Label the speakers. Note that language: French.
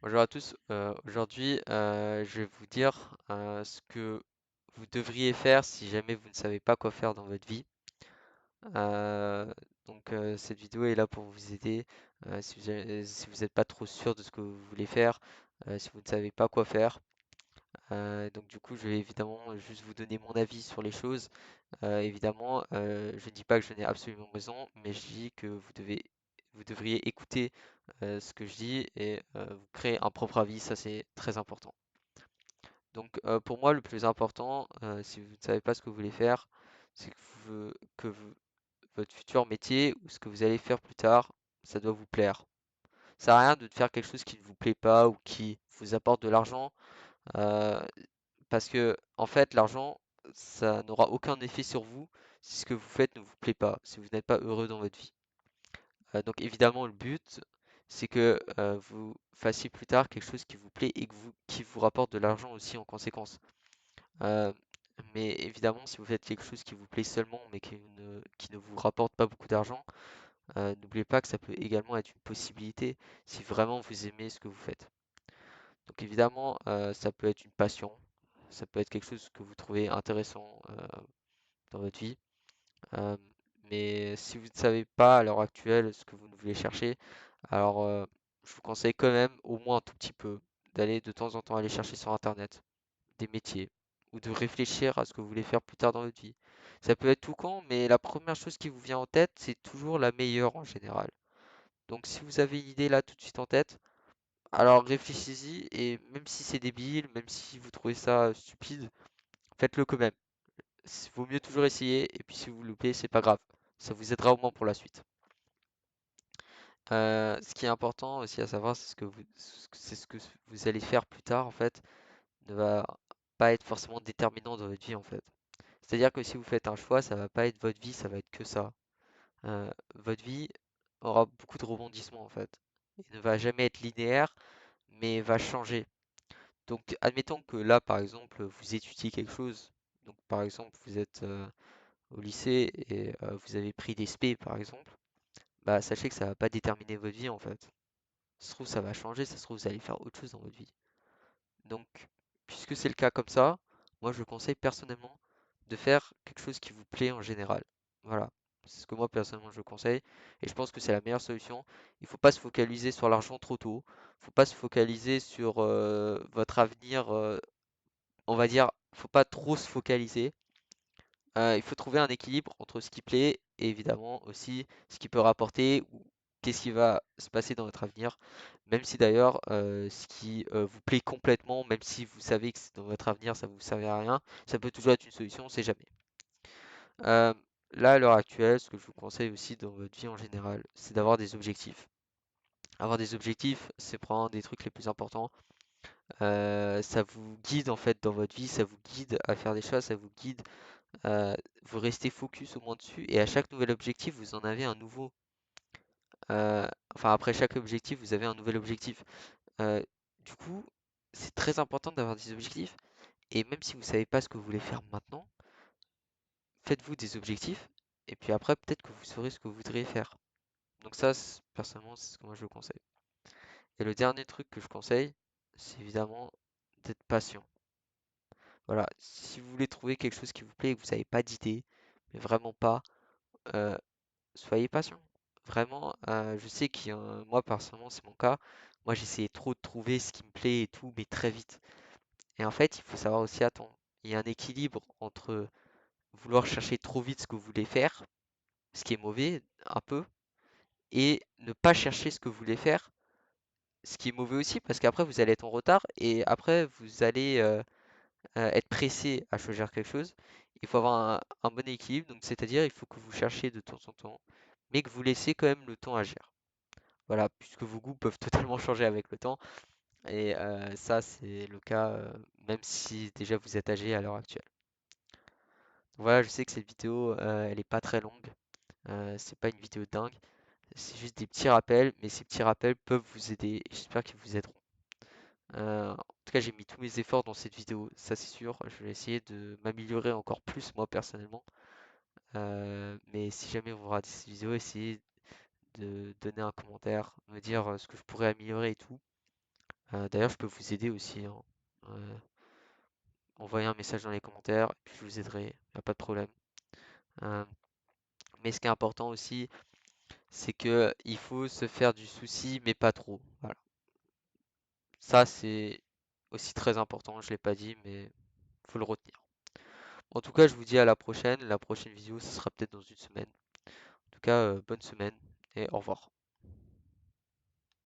Speaker 1: Bonjour à tous. Aujourd'hui, je vais vous dire ce que vous devriez faire si jamais vous ne savez pas quoi faire dans votre vie. Euh, cette vidéo est là pour vous aider si vous n'êtes pas trop sûr de ce que vous voulez faire, si vous ne savez pas quoi faire. Donc du coup, je vais évidemment juste vous donner mon avis sur les choses. Évidemment, je ne dis pas que je n'ai absolument raison, mais je dis que vous devriez écouter ce que je dis et vous créer un propre avis, ça c'est très important. Pour moi, le plus important, si vous ne savez pas ce que vous voulez faire, c'est votre futur métier ou ce que vous allez faire plus tard, ça doit vous plaire. Ça sert à rien de faire quelque chose qui ne vous plaît pas ou qui vous apporte de l'argent, euh, parce que en fait, l'argent, ça n'aura aucun effet sur vous si ce que vous faites ne vous plaît pas, si vous n'êtes pas heureux dans votre vie. Donc évidemment, le but, c'est que vous fassiez plus tard quelque chose qui vous plaît et qui vous rapporte de l'argent aussi en conséquence. Euh, mais évidemment, si vous faites quelque chose qui vous plaît seulement, mais qui ne vous rapporte pas beaucoup d'argent, n'oubliez pas que ça peut également être une possibilité si vraiment vous aimez ce que vous faites. Donc évidemment, ça peut être une passion, ça peut être quelque chose que vous trouvez intéressant dans votre vie. Euh, mais si vous ne savez pas à l'heure actuelle ce que vous voulez chercher, alors je vous conseille quand même au moins un tout petit peu d'aller de temps en temps aller chercher sur Internet des métiers ou de réfléchir à ce que vous voulez faire plus tard dans votre vie. Ça peut être tout con, mais la première chose qui vous vient en tête, c'est toujours la meilleure en général. Donc si vous avez une idée là tout de suite en tête, alors réfléchissez-y et même si c'est débile, même si vous trouvez ça stupide, faites-le quand même. Il vaut mieux toujours essayer et puis si vous loupez, c'est pas grave. Ça vous aidera au moins pour la suite. Ce qui est important aussi à savoir, c'est ce que vous allez faire plus tard en fait, ne va pas être forcément déterminant dans votre vie en fait. C'est-à-dire que si vous faites un choix, ça va pas être votre vie, ça va être que ça. Votre vie aura beaucoup de rebondissements en fait. Il ne va jamais être linéaire, mais va changer. Donc, admettons que là, par exemple, vous étudiez quelque chose. Donc, par exemple, vous êtes au lycée et vous avez pris des spé, par exemple. Bah, sachez que ça va pas déterminer votre vie en fait. Ça se trouve, ça va changer, ça se trouve, vous allez faire autre chose dans votre vie. Donc, puisque c'est le cas comme ça, moi je conseille personnellement de faire quelque chose qui vous plaît en général. Voilà, c'est ce que moi personnellement je conseille et je pense que c'est la meilleure solution. Il ne faut pas se focaliser sur l'argent trop tôt, il ne faut pas se focaliser sur votre avenir, on va dire, il ne faut pas trop se focaliser. Il faut trouver un équilibre entre ce qui plaît et évidemment aussi ce qui peut rapporter ou qu'est-ce qui va se passer dans votre avenir. Même si d'ailleurs ce qui vous plaît complètement, même si vous savez que dans votre avenir ça ne vous servira à rien, ça peut toujours être une solution, on sait jamais. Euh, Là à l'heure actuelle, ce que je vous conseille aussi dans votre vie en général, c'est d'avoir des objectifs. Avoir des objectifs, c'est prendre des trucs les plus importants. Ça vous guide en fait dans votre vie, ça vous guide à faire des choses, ça vous guide. Euh, Vous restez focus au moins dessus et à chaque nouvel objectif, vous en avez un nouveau. Enfin, après chaque objectif, vous avez un nouvel objectif. Euh, du coup, c'est très important d'avoir des objectifs et même si vous savez pas ce que vous voulez faire maintenant, faites-vous des objectifs et puis après, peut-être que vous saurez ce que vous voudriez faire. Donc ça, personnellement, c'est ce que moi je vous conseille. Et le dernier truc que je conseille, c'est évidemment d'être patient. Voilà, si vous voulez trouver quelque chose qui vous plaît et que vous n'avez pas d'idée, mais vraiment pas, euh, soyez patient. Vraiment, je sais que moi personnellement c'est mon cas. Moi j'essayais trop de trouver ce qui me plaît et tout, mais très vite. Et en fait, il faut savoir aussi attendre. Il y a un équilibre entre vouloir chercher trop vite ce que vous voulez faire, ce qui est mauvais un peu, et ne pas chercher ce que vous voulez faire, ce qui est mauvais aussi, parce qu'après vous allez être en retard et après vous allez être pressé à choisir quelque chose. Il faut avoir un bon équilibre, donc c'est-à-dire il faut que vous cherchiez de temps en temps, mais que vous laissez quand même le temps agir. Voilà, puisque vos goûts peuvent totalement changer avec le temps. Et ça, c'est le cas même si déjà vous êtes âgé à l'heure actuelle. Voilà, je sais que cette vidéo, elle est pas très longue. C'est pas une vidéo dingue. C'est juste des petits rappels, mais ces petits rappels peuvent vous aider. Et j'espère qu'ils vous aideront. En tout cas, j'ai mis tous mes efforts dans cette vidéo, ça c'est sûr. Je vais essayer de m'améliorer encore plus moi personnellement. Mais si jamais vous regardez cette vidéo, essayez de donner un commentaire, me dire ce que je pourrais améliorer et tout. D'ailleurs, je peux vous aider aussi, hein. Euh, Envoyez un message dans les commentaires, et puis je vous aiderai, y a pas de problème. Euh, mais ce qui est important aussi, c'est que il faut se faire du souci, mais pas trop. Voilà. Ça, c'est aussi très important. Je l'ai pas dit, mais faut le retenir. En tout cas, je vous dis à la prochaine. La prochaine vidéo, ce sera peut-être dans une semaine. En tout cas, bonne semaine et au revoir.